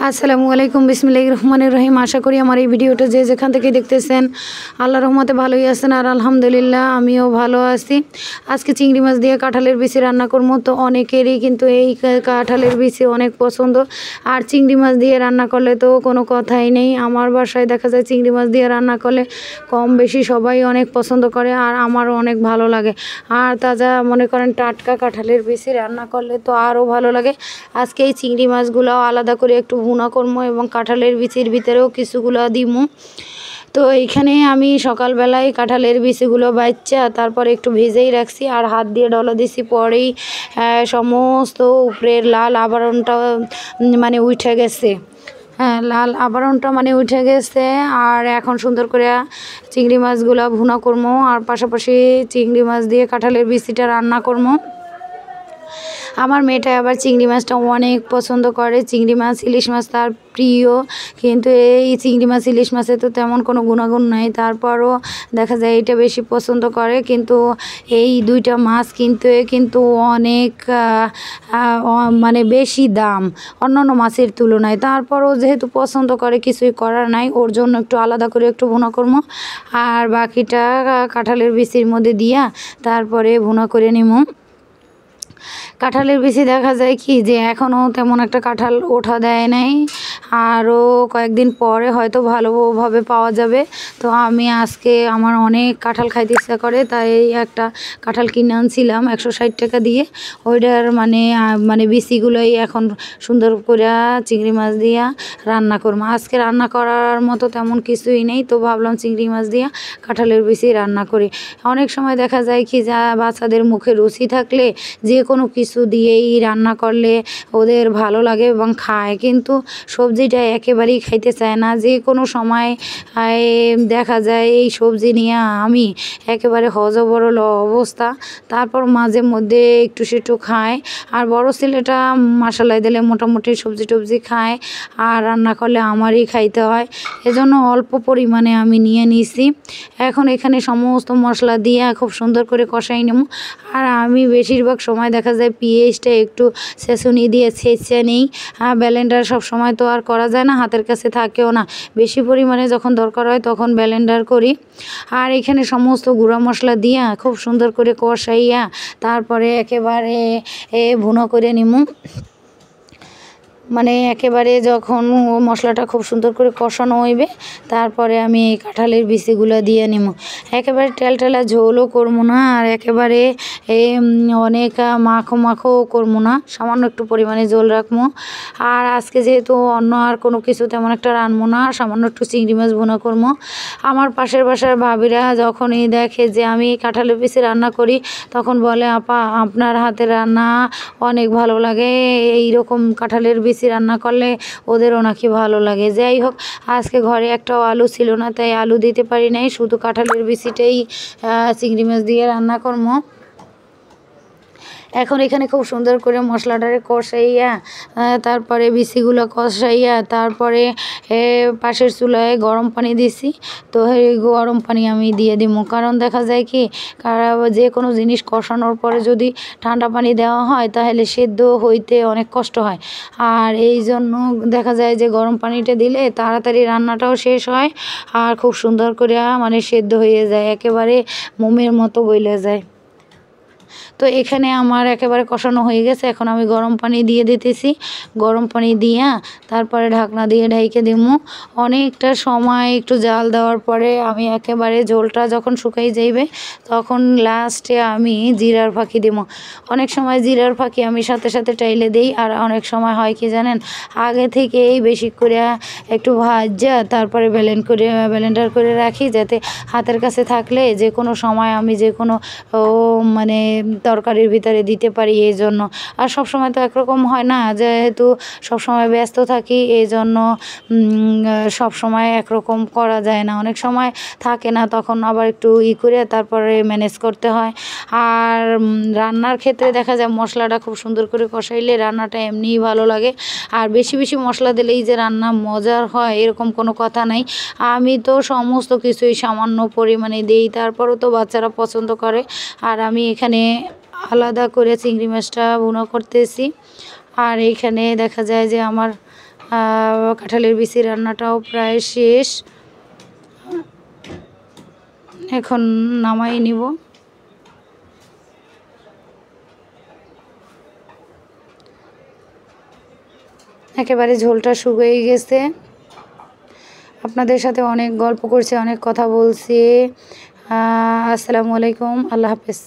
আসসালামু আলাইকুম বিসমিল্লাহির রহমানির রহিম। আশা করি আমার এই ভিডিওটা যে যেখান থেকে দেখতেছেন আল্লাহর রহমতে ভালোই আছেন। আর আলহামদুলিল্লাহ আমিও ভালো আছি। আজকে চিংড়ি মাছ দিয়ে কাঁঠালের বিচি রান্না করবো। তো অনেকেরই কিন্তু এই কাঁঠালের বিচি অনেক পছন্দ, আর চিংড়ি মাছ দিয়ে রান্না করলে তো কোনো কথাই নেই। আমার বাসায় দেখা যায় চিংড়ি মাছ দিয়ে রান্না করলে কম বেশি সবাই অনেক পছন্দ করে, আর আমারও অনেক ভালো লাগে। আর তাজা মনে করেন টাটকা কাঁঠালের বিচি রান্না করলে তো আরও ভালো লাগে। আজকে এই চিংড়ি মাছগুলো আলাদা করে একটু ভুনা করবো এবং কাঁঠালের বিচির ভিতরেও কিছুগুলো দিমু। তো এইখানে আমি সকালবেলায় কাঁঠালের বিচিগুলো বাচ্চা তারপরে একটু ভেজেই রাখছি, আর হাত দিয়ে ডলা দিছি। পরেই সমস্ত উপরের লাল আবরণটা মানে উঠে গেছে। হ্যাঁ, লাল আবরণটা মানে উঠে গেছে। আর এখন সুন্দর করে চিংড়ি মাছগুলো ভুনা করবো, আর পাশাপাশি চিংড়ি মাছ দিয়ে কাঁঠালের বিচিটা রান্না করবো। আমার মেয়েটা আবার চিংড়ি মাছটা অনেক পছন্দ করে। চিংড়ি মাছ ইলিশ মাছ তার প্রিয়, কিন্তু এই চিংড়ি মাছ ইলিশ মাছে তো তেমন কোনো গুণাগুণ নাই, তারপরও দেখা যায় এটা বেশি পছন্দ করে। কিন্তু এই দুইটা মাছ কিন্তু অনেক মানে বেশি দাম অন্যান্য মাছের তুলনায়। তারপরও যেহেতু পছন্দ করে কিছুই করার নাই, ওর জন্য একটু আলাদা করে একটু ভুনা করবো, আর বাকিটা কাঁঠালের বিচির মধ্যে দিয়া তারপরে ভুনা করে নিব। কাঁঠালের বিচি দেখা যায় কি যে এখনও তেমন একটা কাঁঠাল ওঠা দেয় নাই, আরও কয়েকদিন পরে হয়তো ভালোভাবে পাওয়া যাবে। তো আমি আজকে আমার অনেক কাঁঠাল খাইতে ইচ্ছা করে, তাই একটা কাঁঠাল কিনে আনছিলাম 160 টাকা দিয়ে। ওইটার মানে বিচিগুলোই এখন সুন্দর করে চিংড়ি মাছ দিয়া রান্না করবো। আজকে রান্না করার মতো তেমন কিছুই নেই, তো ভাবলাম চিংড়ি মাছ দিয়া কাঁঠালের বিচি রান্না করি। অনেক সময় দেখা যায় কি যা বাচ্চাদের মুখে রুচি থাকলে যে কোনো কিছু দিয়েই রান্না করলে ওদের ভালো লাগে এবং খায়, কিন্তু সবজিটা একেবারেই খাইতে চায় না। যে কোনো সময় দেখা যায় এই সবজি নিয়ে আমি একেবারে হজবরল অবস্থা। তারপর মাঝে মধ্যে একটু সেটু খায়, আর বড় ছেলেটা মশলায় দিলে মোটামুটি সবজি টবজি খায়, আর রান্না করলে আমারই খাইতে হয়। এজন্য অল্প পরিমাণে আমি নিয়ে নিছি। এখন এখানে সমস্ত মশলা দিয়ে খুব সুন্দর করে কষাই নেব। আর আমি বেশিরভাগ সময় দেখা যায় পেঁয়াজটা একটু ছেঁচুনি দিয়ে ছেঁচে নিই। ব্লেন্ডার সব সময় তো আর করা যায় না, হাতের কাছে থাকেও না। বেশি পরিমাণে যখন দরকার হয় তখন ব্লেন্ডার করি। আর এখানে সমস্ত গুঁড়া মশলা দিয়া খুব সুন্দর করে কষাইয়া তারপরে একেবারে ভুনো করে নিমু। মানে একেবারে যখন মশলাটা খুব সুন্দর করে কষানো হইবে তারপরে আমি এই কাঁঠালের বিচিগুলো দিয়ে নিব। একেবারে টেলটেলা ঝোলও করবো না, আর একেবারে অনেক মাখো করবো না, সামান্য একটু পরিমাণে ঝোল রাখবো। আর আজকে যেহেতু অন্য আর কোনো কিছু তেমন একটা রানবো না, সামান্য একটু চিংড়ি মাছ ভুনা করবো। আমার পাশের বাসার ভাবিরা যখনই দেখে যে আমি কাঁঠালের বিচি রান্না করি তখন বলে, আপা আপনার হাতের রান্না অনেক ভালো লাগে, এইরকম কাঁঠালের বিচি রান্না করলে ওদেরও নাকি ভালো লাগে। যাই হোক, আজকে ঘরে একটাও আলু ছিল না, তাই আলু দিতে পারি নাই, শুধু কাঁঠালের বিচিটাই চিংড়ি মাছ দিয়ে রান্না করবো। এখন এখানে খুব সুন্দর করে মশলাটারে কষাইয়া তারপরে বিচিগুলো কষাইয়া তারপরে পাশের চুলায় গরম পানি দিছি। তো এই গরম পানি আমি দিয়ে দিব, কারণ দেখা যায় কি যে কোনো জিনিস কষানোর পরে যদি ঠান্ডা পানি দেওয়া হয় তাহলে সেদ্ধ হইতে অনেক কষ্ট হয়। আর এই জন্য দেখা যায় যে গরম পানিটা দিলে তাড়াতাড়ি রান্নাটাও শেষ হয়, আর খুব সুন্দর করে মানে সেদ্ধ হয়ে যায়, একেবারে মোমের মতো গলে যায়। তো এখানে আমার একেবারে কষানো হয়ে গেছে। এখন আমি গরম পানি দিয়ে দিতেছি। গরম পানি দিয়া তারপরে ঢাকনা দিয়ে ঢাইকে দিব। অনেকটা সময় একটু জাল দেওয়ার পরে আমি একেবারে ঝোলটা যখন শুকাই যাইবে তখন লাস্টে আমি জিরার ফাঁকি দিব। অনেক সময় জিরার ফাঁকি আমি সাথে সাথে টাইলে দিই, আর অনেক সময় হয় কি জানেন, আগে থেকেই বেশি করে একটু ভাজা তারপরে ব্লেন্ডার করে রাখি, যাতে হাতের কাছে থাকলে যে কোনো সময় আমি যে কোনো মানে তরকারির ভিতরে দিতে পারি এই জন্য। আর সব সময় তো একরকম হয় না, যেহেতু সব সময় ব্যস্ত থাকি এই জন্য সব সময় একরকম করা যায় না, অনেক সময় থাকে না, তখন আবার একটু করে তারপরে ম্যানেজ করতে হয়। আর রান্নার ক্ষেত্রে দেখা যায় মশলাটা খুব সুন্দর করে কষাইলে রান্নাটা এমনিই ভালো লাগে। আর বেশি বেশি মশলা দিলেই যে রান্না মজার হয় এরকম কোনো কথা নাই। আমি তো সমস্ত কিছুই সামান্য পরিমাণে দিই, তারপরও তো বাচ্চারা পছন্দ করে। আর আমি এখানে আলাদা করে চিংড়ি মাছটা ভুনা করতেছি। আর এইখানে দেখা যায় যে আমার কাঁঠালের বিচি রান্নাটাও প্রায় শেষ, এখন নামাই নিব। একেবারে ঝোলটা শুকিয়ে গেছে। আপনাদের সাথে অনেক গল্প করছি, অনেক কথা বলছি। আসসালামু আলাইকুম, আল্লাহ হাফেজ।